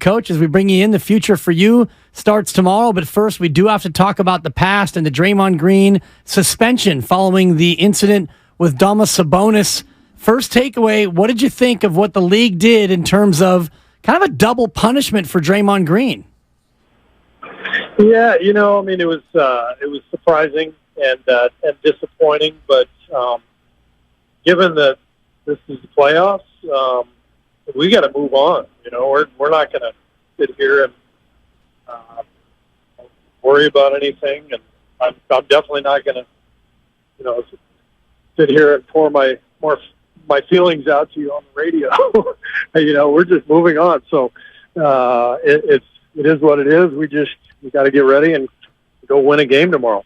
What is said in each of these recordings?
Coach, as we bring you in. The future for you starts tomorrow, but first we do have to talk about the past and the Draymond Green suspension following the incident with Domas Sabonis. First takeaway, what did you think of what the league did in terms of kind of a double punishment for Draymond Green? Yeah, it was surprising and disappointing, but given that this is the playoffs, we got to move on. We're not going to sit here and worry about anything, and I'm definitely not going to, sit here and pour my feelings out to you on the radio. We're just moving on. So it is what it is. We got to get ready and go win a game tomorrow.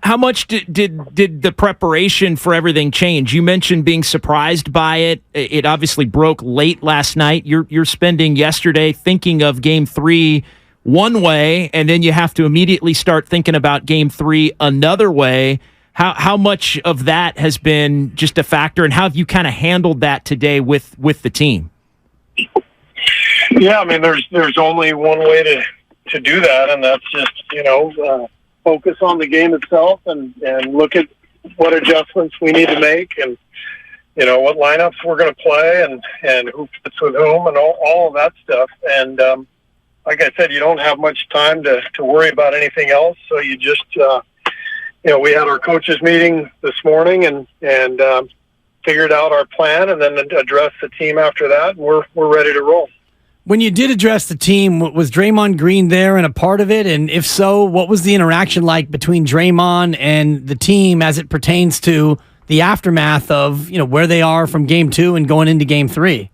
How much did the preparation for everything change? You mentioned being surprised by it. It obviously broke late last night. You're spending yesterday thinking of Game 3 one way, and then you have to immediately start thinking about Game 3 another way. How much of that has been just a factor, and how have you kind of handled that today with the team? Yeah, there's only one way to do that, and that's just focus on the game itself and look at what adjustments we need to make and, what lineups we're going to play and who fits with whom and all of that stuff. And like I said, you don't have much time to worry about anything else. So you just, we had our coaches meeting this morning and figured out our plan and then addressed the team after that. And we're ready to roll. When you did address the team, was Draymond Green there and a part of it? And if so, what was the interaction like between Draymond and the team as it pertains to the aftermath of, where they are from Game 2 and going into Game 3?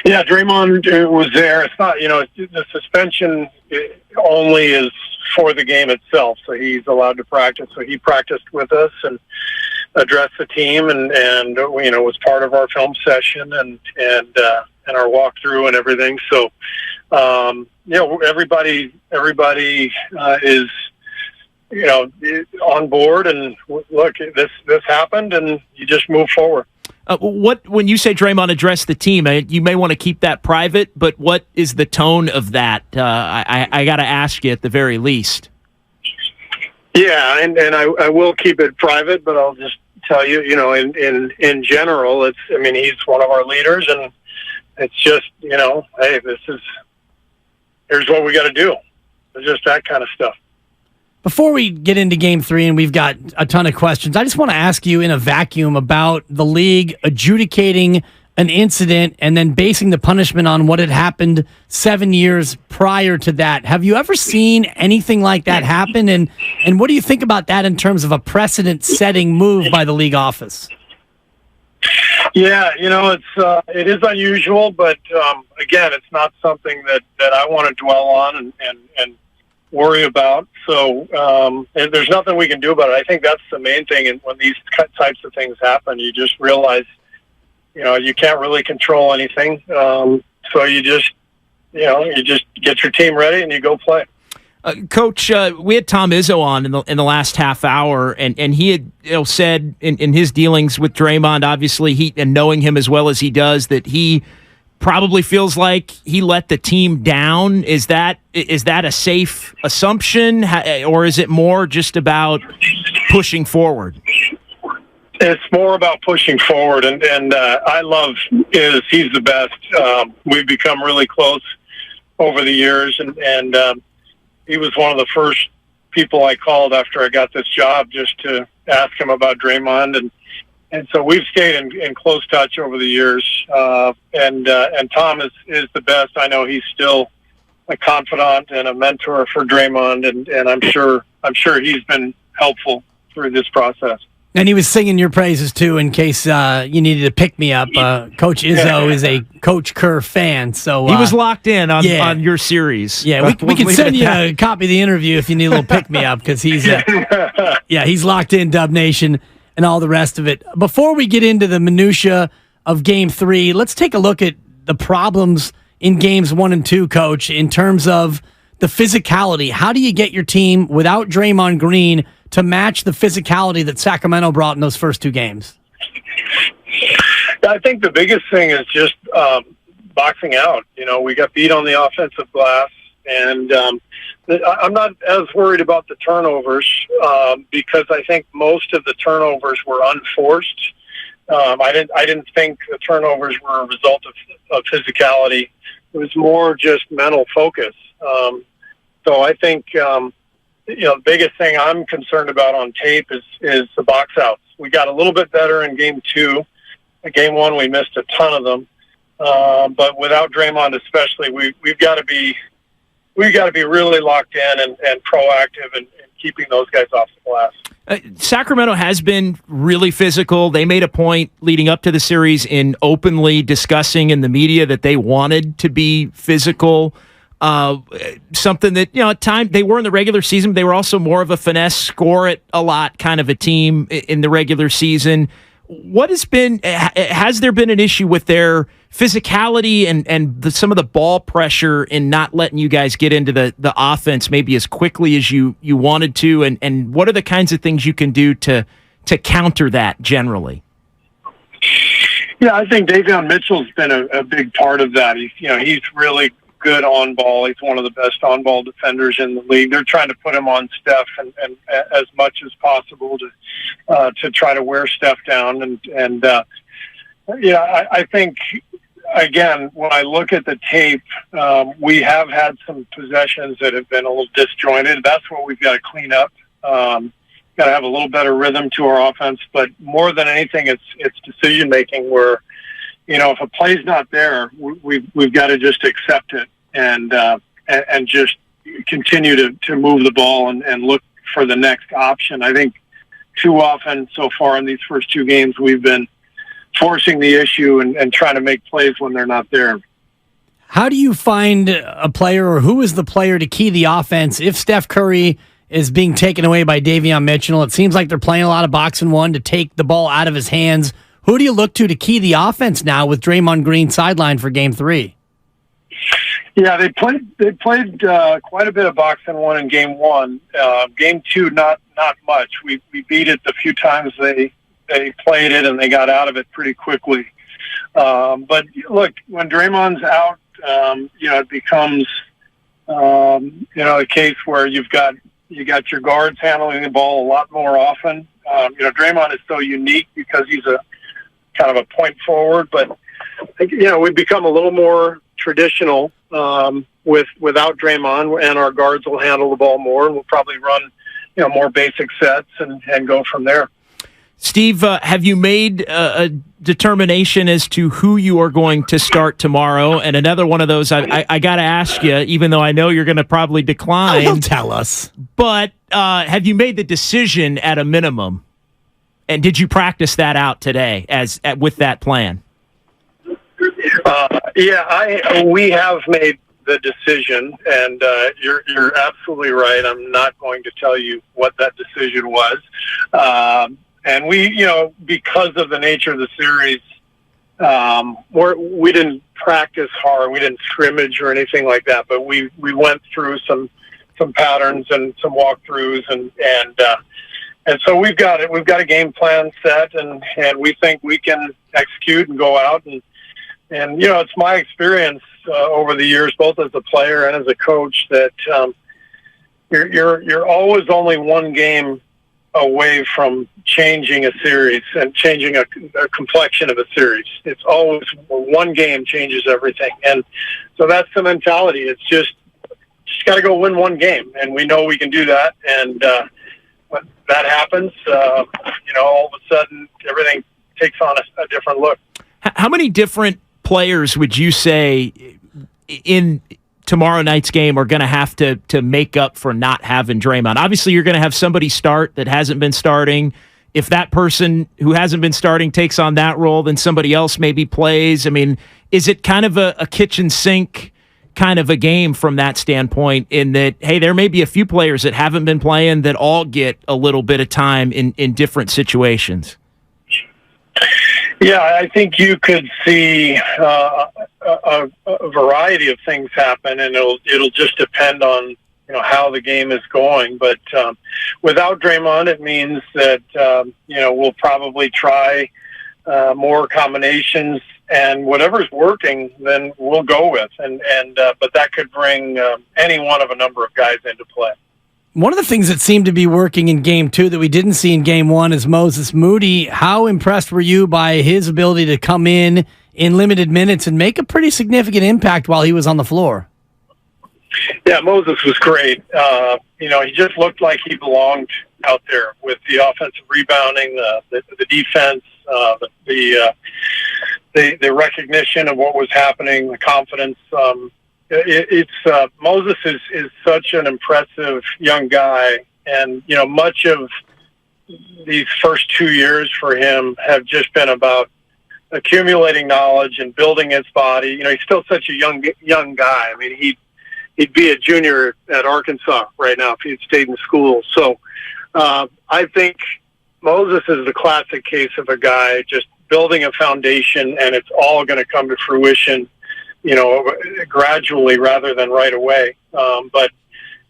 Yeah, Draymond was there. It's not, the suspension only is for the game itself. So he's allowed to practice. So he practiced with us and addressed the team and was part of our film session and our walkthrough and everything. So, everybody is, on board. And look, this happened, and you just move forward. When you say Draymond addressed the team, you may want to keep that private, but what is the tone of that? I got to ask you at the very least. Yeah, and I will keep it private, but I'll just tell you, in general, he's one of our leaders, and it's just, hey, here's what we got to do. It's just that kind of stuff. Before we get into Game 3, and we've got a ton of questions, I just want to ask you in a vacuum about the league adjudicating an incident and then basing the punishment on what had happened 7 years prior to that. Have you ever seen anything like that happen? And what do you think about that in terms of a precedent-setting move by the league office? Yeah, it is unusual, but again, it's not something that I want to dwell on and worry about. So and there's nothing we can do about it. I think that's the main thing. And when these types of things happen, you just realize, you can't really control anything. So you just get your team ready and you go play. Coach, we had Tom Izzo on in the last half hour, and he had said in his dealings with Draymond, obviously, and knowing him as well as he does, that he probably feels like he let the team down. Is that a safe assumption, or is it more just about pushing forward? It's more about pushing forward, and I love he's the best. We've become really close over the years, and he was one of the first people I called after I got this job just to ask him about Draymond, and so we've stayed in close touch over the years. And Tom is the best. I know he's still a confidant and a mentor for Draymond, and I'm sure he's been helpful through this process. And he was singing your praises, too, in case you needed to pick me up. Coach Izzo is a Coach Kerr fan. So he was locked in on your series. Yeah, we can send you a copy of the interview if you need a little pick-me-up, because he's locked in, Dub Nation, and all the rest of it. Before we get into the minutia of Game 3, let's take a look at the problems in Games 1 and 2, Coach, in terms of the physicality. How do you get your team without Draymond Green to match the physicality that Sacramento brought in those first two games? I think the biggest thing is just boxing out. We got beat on the offensive glass, and I'm not as worried about the turnovers because I think most of the turnovers were unforced. I didn't think the turnovers were a result of physicality. It was more just mental focus. So I think the biggest thing I'm concerned about on tape is the box outs. We got a little bit better in game 2. In game 1, we missed a ton of them. But without Draymond, especially, we've got to be really locked in and proactive and keeping those guys off the glass. Sacramento has been really physical. They made a point leading up to the series in openly discussing in the media that they wanted to be physical. Something that, at times they were in the regular season, but they were also more of a finesse, score it a lot kind of a team in the regular season. Has there been an issue with their physicality and some of the ball pressure in not letting you guys get into the offense maybe as quickly as you wanted to? And what are the kinds of things you can do to counter that generally? Yeah, I think Davion Mitchell's been a big part of that. He's really good on ball. He's one of the best on ball defenders in the league. They're trying to put him on Steph and as much as possible to try to wear Steph down. I think again, when I look at the tape, we have had some possessions that have been a little disjointed. That's what we've got to clean up. Got to have a little better rhythm to our offense, but more than anything, it's decision making where, if a play's not there, we've got to just accept it and just continue to move the ball and look for the next option. I think too often so far in these first 2 games, we've been forcing the issue and trying to make plays when they're not there. How do you find a player, or who is the player to key the offense if Steph Curry is being taken away by Davion Mitchell? It seems like they're playing a lot of box and one to take the ball out of his hands. Who do you look to key the offense now with Draymond Green sidelined for game 3? Yeah, they played quite a bit of box and one in game 1. Game 2, not much. We beat it the few times they played it, and they got out of it pretty quickly. But look, when Draymond's out, it becomes a case where you got your guards handling the ball a lot more often. Draymond is so unique because he's a kind of a point forward, but we've become a little more traditional without Draymond, and our guards will handle the ball more, and we'll probably run more basic sets and go from there. Steve, have you made a determination as to who you are going to start tomorrow? And another one of those, I got to ask you, even though I know you're going to probably decline. He'll tell us. But have you made the decision at a minimum? And did you practice that out today with that plan? We have made the decision, and you're absolutely right. I'm not going to tell you what that decision was. And we, because of the nature of the series, we didn't practice hard. We didn't scrimmage or anything like that. But we went through some patterns and some walkthroughs, and so we've got it. We've got a game plan set, and we think we can execute and go out and it's my experience over the years, both as a player and as a coach, that you're always only one game away from changing a series and changing a complexion of a series. It's always one game changes everything. And so that's the mentality. It's just got to go win one game. And we know we can do that. And when that happens, all of a sudden everything takes on a different look. How many different players would you say in tomorrow night's game are going to have to make up for not having Draymond? Obviously, you're going to have somebody start that hasn't been starting. If that person who hasn't been starting takes on that role, then somebody else maybe plays. I mean, is it kind of a kitchen sink kind of a game from that standpoint, in that, hey, there may be a few players that haven't been playing that all get a little bit of time in different situations? Yeah, I think you could see a variety of things happen, and it'll just depend on how the game is going. But without Draymond, it means that we'll probably try more combinations and whatever's working, then we'll go with. But that could bring any one of a number of guys into play. One of the things that seemed to be working in Game 2 that we didn't see in Game 1 is Moses Moody. How impressed were you by his ability to come in limited minutes and make a pretty significant impact while he was on the floor? Yeah, Moses was great. He just looked like he belonged out there with the offensive rebounding, the defense, the recognition of what was happening, the confidence. Moses is such an impressive young guy, and much of these first 2 years for him have just been about accumulating knowledge and building his body. He's still such a young guy. I mean, he'd be a junior at Arkansas right now if he had stayed in school. So I think Moses is the classic case of a guy just building a foundation, and it's all going to come to fruition, gradually rather than right away. But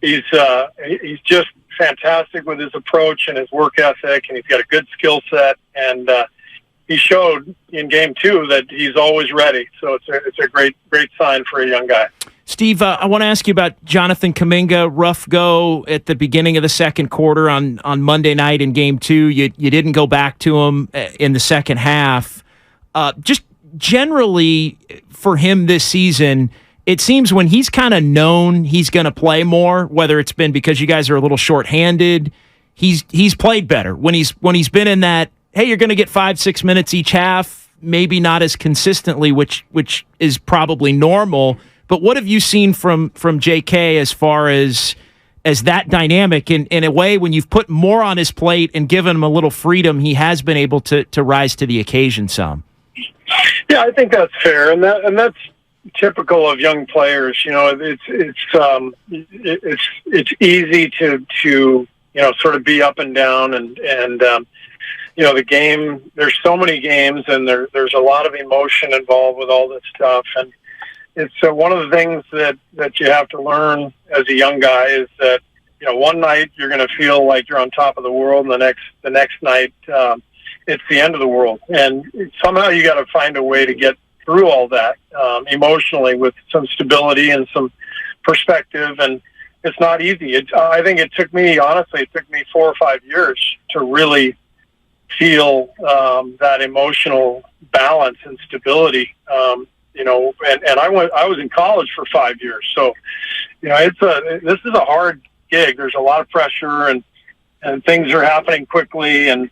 he's just fantastic with his approach and his work ethic, and he's got a good skill set. And he showed in Game 2 that he's always ready. So it's a great sign for a young guy. Steve, I want to ask you about Jonathan Kuminga. Rough go at the beginning of the second quarter on Monday night in Game 2. You didn't go back to him in the second half. Just generally for him this season, it seems when he's kind of known he's going to play more, whether it's been because you guys are a little shorthanded, he's played better. When he's been in that, hey, you're going to get 5-6 minutes each half, maybe not as consistently, which is probably normal. But what have you seen from JK as far as that dynamic? In a way, when you've put more on his plate and given him a little freedom, he has been able to rise to the occasion some. Yeah, I think that's fair, and that's typical of young players. It's easy to sort of be up and down, and the game. There's so many games, and there's a lot of emotion involved with all this stuff, and it's one of the things that you have to learn as a young guy is that one night you're going to feel like you're on top of the world, and the next night it's the end of the world, and somehow you got to find a way to get through all that emotionally with some stability and some perspective, and it's not easy. I think it took me 4 or 5 years to really feel that emotional balance and stability. And I was in college for 5 years, so this is a hard gig. There's a lot of pressure, and things are happening quickly, and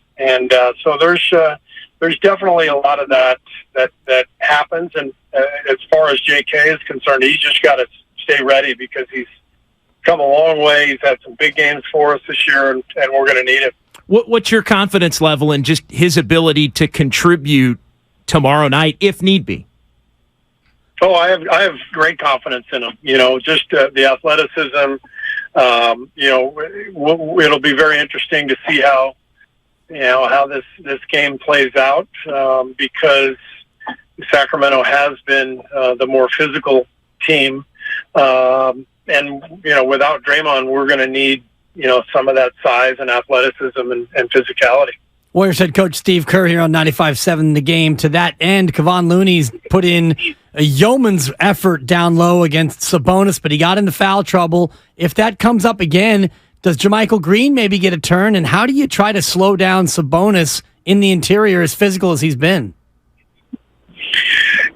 so there's definitely a lot of that happens. And as far as JK is concerned, he's just got to stay ready because he's come a long way. He's had some big games for us this year, and we're going to need it. What's your confidence level in just his ability to contribute tomorrow night if need be? Oh, I have great confidence in him. Just the athleticism. It'll be very interesting to see how this game plays out because Sacramento has been the more physical team, and without Draymond, we're going to need some of that size and athleticism and physicality. Warriors head coach Steve Kerr here on 95.7 The Game. To that end, Kevon Looney's put in a yeoman's effort down low against Sabonis, but he got into foul trouble. If that comes up again, does JaMychal Green maybe get a turn? And how do you try to slow down Sabonis in the interior as physical as he's been?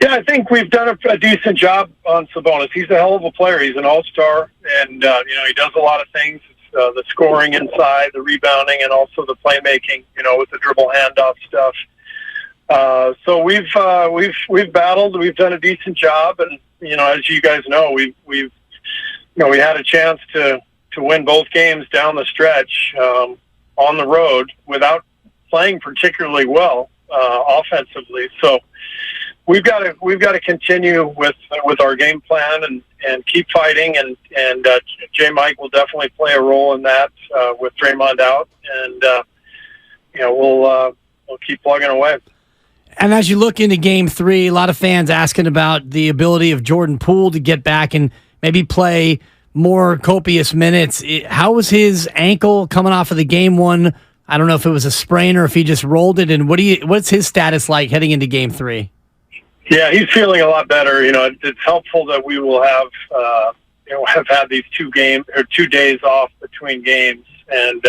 Yeah, I think we've done a decent job on Sabonis. He's a hell of a player. He's an all-star, and he does a lot of things. The scoring inside, the rebounding, and also the playmaking, with the dribble handoff stuff. So we've battled. We've done a decent job, and as you guys know, we had a chance to win both games down the stretch on the road without playing particularly well offensively. So we've got to continue with our game plan and keep fighting, and J. Mike will definitely play a role in that with Draymond out, and we'll keep plugging away. And as you look into Game 3, a lot of fans asking about the ability of Jordan Poole to get back and maybe play more copious minutes. How was his ankle coming off of the Game 1? I don't know if it was a sprain or if he just rolled it. And what's his status like heading into Game 3? Yeah, he's feeling a lot better. It's helpful that we will have had these 2 days off between games, and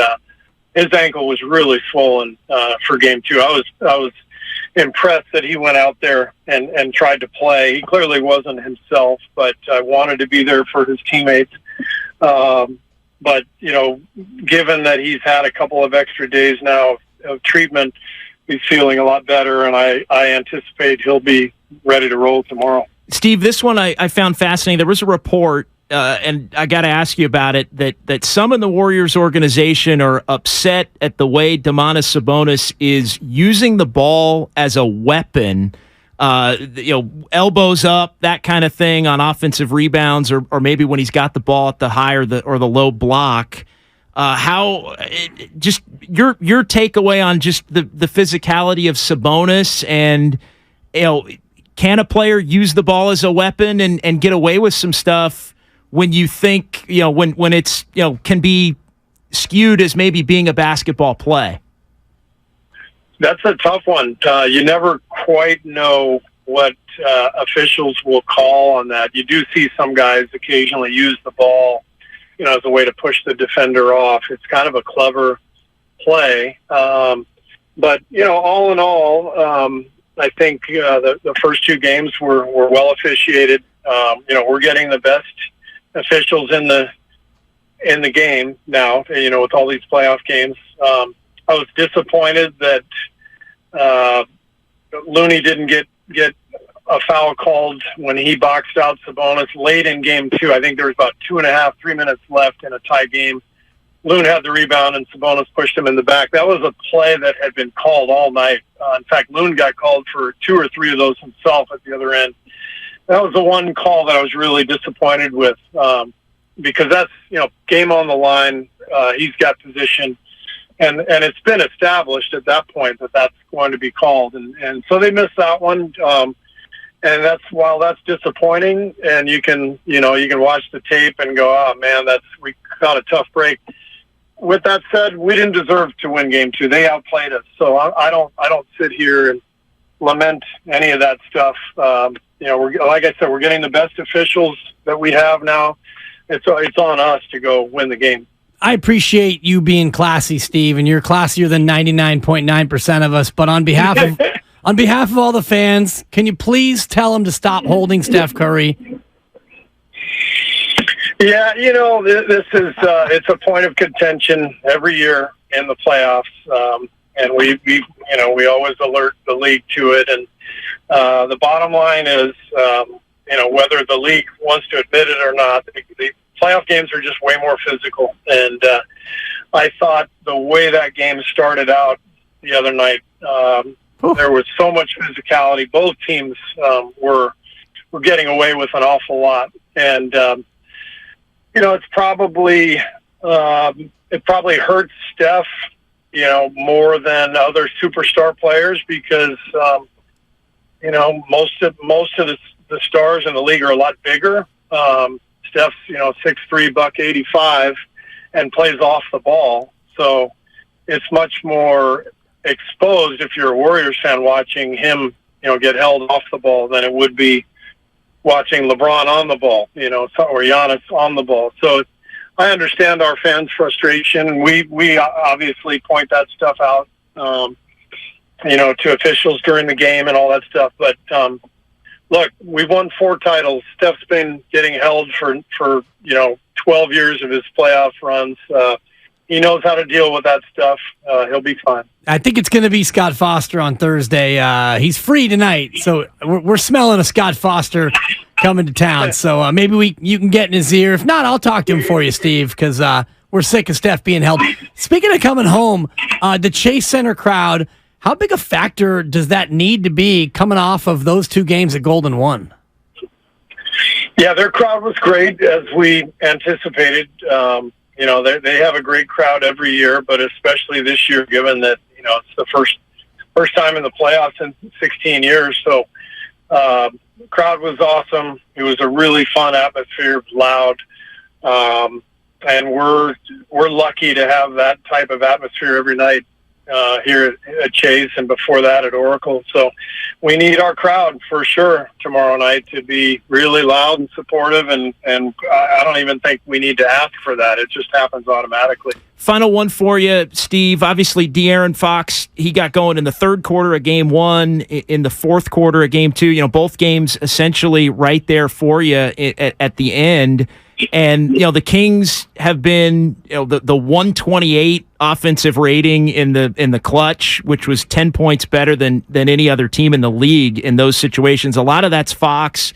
his ankle was really swollen for game 2. I was impressed that he went out there and tried to play. He clearly wasn't himself, but I wanted to be there for his teammates. But given that he's had a couple of extra days now of treatment, he's feeling a lot better, and I anticipate he'll be ready to roll tomorrow. Steve, this one I found fascinating. There was a report, and I got to ask you about it, that some in the Warriors organization are upset at the way Domantas Sabonis is using the ball as a weapon, elbows up, that kind of thing on offensive rebounds, or maybe when he's got the ball at the high or the low block. Just your takeaway on just the physicality of Sabonis, and can a player use the ball as a weapon and get away with some stuff when you think when it's can be skewed as maybe being a basketball play? That's a tough one. You never quite know what officials will call on that. You do see some guys occasionally use the ball, as a way to push the defender off. It's kind of a clever play. But, all in all, I think the first 2 games were well officiated. We're getting the best officials in the game now, with all these playoff games. I was disappointed that Looney didn't get a foul called when he boxed out Sabonis late in game 2. I think there was about 2.5-3 minutes left in a tie game. Loon had the rebound and Sabonis pushed him in the back. That was a play that had been called all night. In fact, Loon got called for 2 or 3 of those himself at the other end. That was the one call that I was really disappointed with, because that's, game on the line. He's got position. And it's been established at that point that that's going to be called. And so they missed that one. And while that's disappointing, and you can watch the tape and go, oh man, we got a tough break. With that said, we didn't deserve to win game 2. They outplayed us. So I don't sit here and lament any of that stuff. Like I said, we're getting the best officials that we have now. It's on us to go win the game. I appreciate you being classy, Steve, and you're classier than 99.9% of us. But on behalf of all the fans, can you please tell them to stop holding Steph Curry? Yeah, this is it's a point of contention every year in the playoffs, and we always alert the league to it. And the bottom line is, whether the league wants to admit it or not, the playoff games are just way more physical. And I thought the way that game started out the other night, there was so much physicality. Both teams were getting away with an awful lot. And, it's probably it probably hurts Steph, more than other superstar players because, most of the stars in the league are a lot bigger. Steph's, 6'3", $185, and plays off the ball. So it's much more exposed if you're a Warriors fan watching him, get held off the ball than it would be watching LeBron on the ball, or Giannis on the ball. So I understand our fans' frustration. We obviously point that stuff out, to officials during the game and all that stuff. But look, we've won 4 titles. Steph's been getting held for 12 years of his playoff runs. He knows how to deal with that stuff. He'll be fine. I think it's going to be Scott Foster on Thursday. He's free tonight, so we're smelling a Scott Foster coming to town. So maybe you can get in his ear. If not, I'll talk to him for you, Steve, because we're sick of Steph being held. Speaking of coming home, the Chase Center crowd, how big a factor does that need to be coming off of those 2 games that Golden won? Yeah, their crowd was great, as we anticipated. They have a great crowd every year, but especially this year, given that, it's the first time in the playoffs in 16 years. So the crowd was awesome. It was a really fun atmosphere. It was loud. And we're lucky to have that type of atmosphere every night here at Chase and before that at Oracle. So we need our crowd for sure tomorrow night to be really loud and supportive, and I don't even think we need to ask for that. It just happens automatically. Final one for you, Steve. Obviously, De'Aaron Fox, he got going in the third quarter of game one, in the fourth quarter of game two. You know, both games essentially right there for you at the end. And, you know, the Kings have been, you know, the 128 offensive rating in the clutch, which was 10 points better than any other team in the league in those situations. A lot of that's Fox.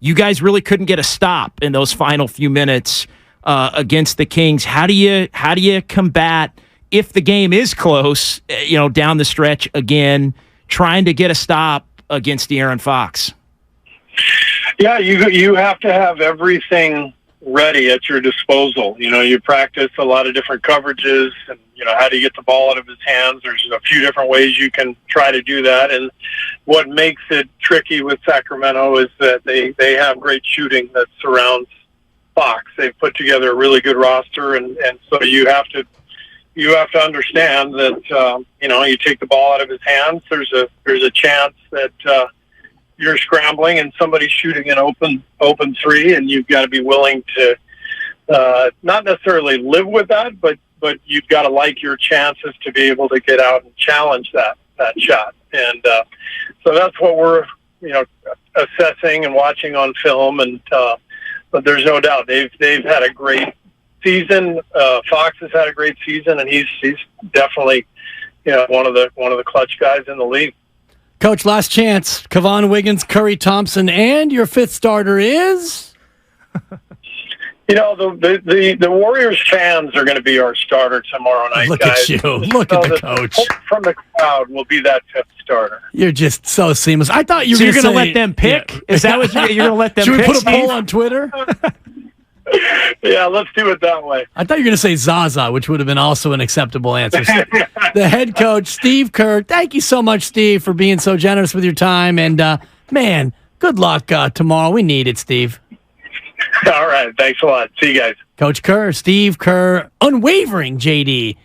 You guys really couldn't get a stop in those final few minutes against the Kings. How do you combat, if the game is close, you know, down the stretch again, trying to get a stop against De'Aaron Fox? Yeah, you have to have everything ready at your disposal. You know, you practice a lot of different coverages, and you know, how do you get the ball out of his hands? There's a few different ways you can try to do that, and what makes it tricky with Sacramento is that they have great shooting that surrounds Fox. They've put together a really good roster, and so you have to understand that you know, you take the ball out of his hands, there's a chance that you're scrambling and somebody's shooting an open three, and you've got to be willing to not necessarily live with that, but you've got to like your chances to be able to get out and challenge that shot. And so that's what we're, you know, assessing and watching on film. And but there's no doubt they've had a great season. Fox has had a great season, and he's definitely, you know, one of the clutch guys in the league. Coach, last chance. Kevon Wiggins, Curry Thompson, and your fifth starter is? You know, the Warriors fans are going to be our starter tomorrow night, Look guys. at you. Look at the coach. From the crowd will be that fifth starter. You're just so seamless. I thought you So were you're going to let them pick? Yeah. Is that what you're going to let them Should pick? we put a Steve? poll on Twitter? Yeah, let's do it that way. I thought you were going to say Zaza, which would have been also an acceptable answer. The head coach, Steve Kerr. Thank you so much, Steve, for being so generous with your time. And, man, good luck tomorrow. We need it, Steve. All right. Thanks a lot. See you guys. Coach Kerr, Steve Kerr, unwavering JD.